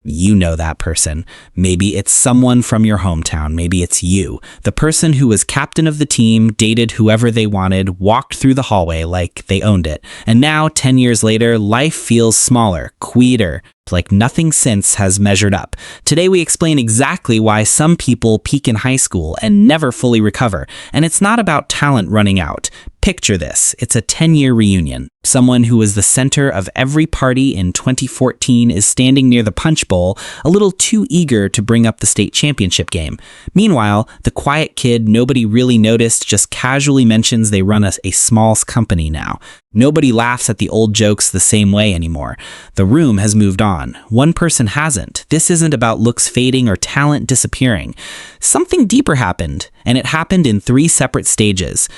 You know that person. Maybe it's someone from your hometown. Maybe it's you. The person who was captain of the team, dated whoever they wanted, walked through the hallway like they owned it. And now, 10 years later, life feels smaller, quieter, like nothing since has measured up. Today we explain exactly why some people peak in high school and never fully recover. And it's not about talent running out. Picture this. It's a 10-year reunion. Someone who was the center of every party in 2014 is standing near the punch bowl, a little too eager to bring up the state championship game. Meanwhile, the quiet kid nobody really noticed just casually mentions they run a small company now. Nobody laughs at the old jokes the same way anymore. The room has moved on. One person hasn't. This isn't about looks fading or talent disappearing. Something deeper happened, and it happened in 3 separate stages.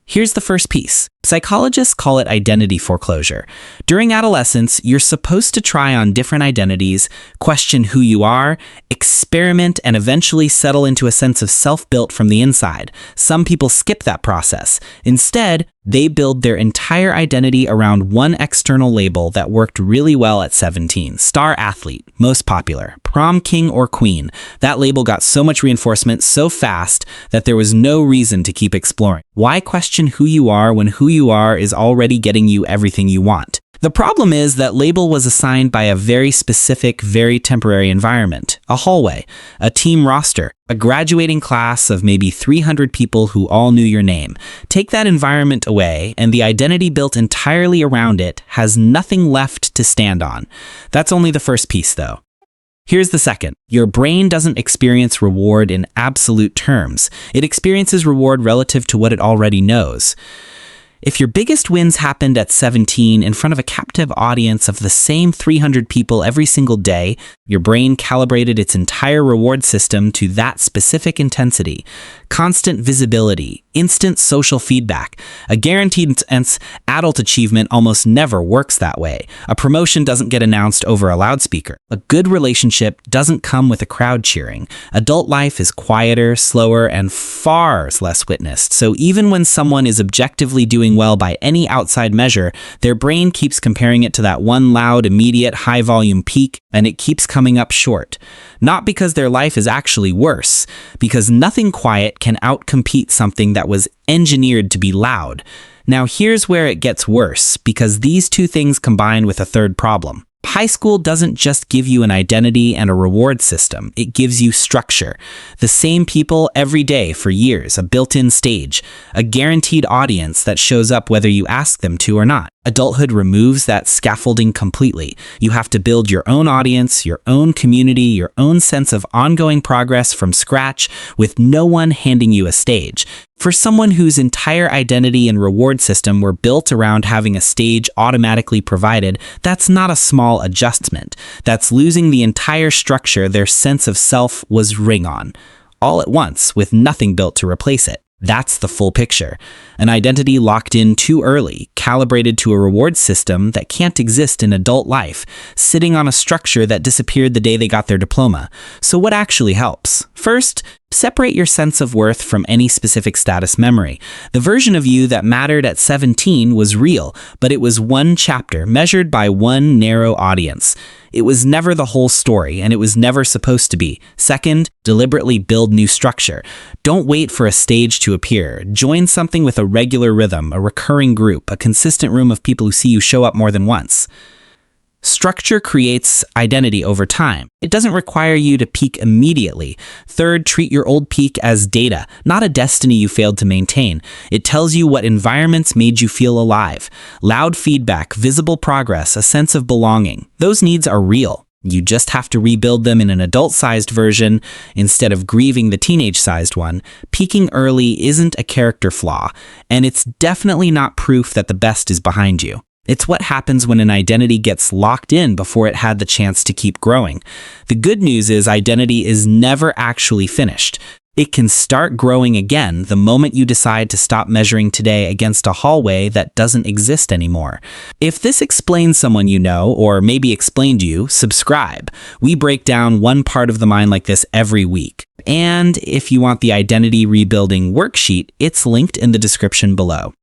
Here's the first piece. Psychologists call it identity foreclosure. During adolescence, you're supposed to try on different identities, question who you are, experiment, and eventually settle into a sense of self-built from the inside. Some people skip that process. Instead, they build their entire identity around one external label that worked really well at 17. Star athlete, most popular, prom king or queen. That label got so much reinforcement so fast that there was no reason to keep exploring. Why question who you are when who you are is already getting you everything you want? The problem is that label was assigned by a very specific, very temporary environment. A hallway, a team roster, a graduating class of maybe 300 people who all knew your name. Take that environment away, and the identity built entirely around it has nothing left to stand on. That's only the first piece, though. Here's the second. Your brain doesn't experience reward in absolute terms. It experiences reward relative to what it already knows. If your biggest wins happened at 17 in front of a captive audience of the same 300 people every single day, your brain calibrated its entire reward system to that specific intensity. Constant visibility, instant social feedback. A guaranteed intense adult achievement almost never works that way. A promotion doesn't get announced over a loudspeaker. A good relationship doesn't come with a crowd cheering. Adult life is quieter, slower, and far less witnessed. So even when someone is objectively doing well by any outside measure, their brain keeps comparing it to that one loud, immediate, high-volume peak, and it keeps coming up short. Not because their life is actually worse, because nothing quiet can outcompete something that was engineered to be loud. Now here's where it gets worse, because these two things combine with a third problem. High school doesn't just give you an identity and a reward system, it gives you structure. The same people every day for years, a built-in stage, a guaranteed audience that shows up whether you ask them to or not. Adulthood removes that scaffolding completely. You have to build your own audience, your own community, your own sense of ongoing progress from scratch with no one handing you a stage. For someone whose entire identity and reward system were built around having a stage automatically provided, that's not a small adjustment. That's losing the entire structure their sense of self was ring on, all at once with nothing built to replace it. That's the full picture. An identity locked in too early, calibrated to a reward system that can't exist in adult life, sitting on a structure that disappeared the day they got their diploma. So what actually helps? First, separate your sense of worth from any specific status memory. The version of you that mattered at 17 was real, but it was one chapter measured by one narrow audience. It was never the whole story, and it was never supposed to be. Second, deliberately build new structure. Don't wait for a stage to appear. Join something with a regular rhythm, a recurring group, a consistent room of people who see you show up more than once. Structure creates identity over time. It doesn't require you to peak immediately. Third, treat your old peak as data, not a destiny you failed to maintain. It tells you what environments made you feel alive. Loud feedback, visible progress, a sense of belonging. Those needs are real. You just have to rebuild them in an adult-sized version instead of grieving the teenage-sized one. Peaking early isn't a character flaw, and it's definitely not proof that the best is behind you. It's what happens when an identity gets locked in before it had the chance to keep growing. The good news is identity is never actually finished. It can start growing again the moment you decide to stop measuring today against a hallway that doesn't exist anymore. If this explains someone you know, or maybe explained you, subscribe. We break down one part of the mind like this every week. And if you want the identity rebuilding worksheet, it's linked in the description below.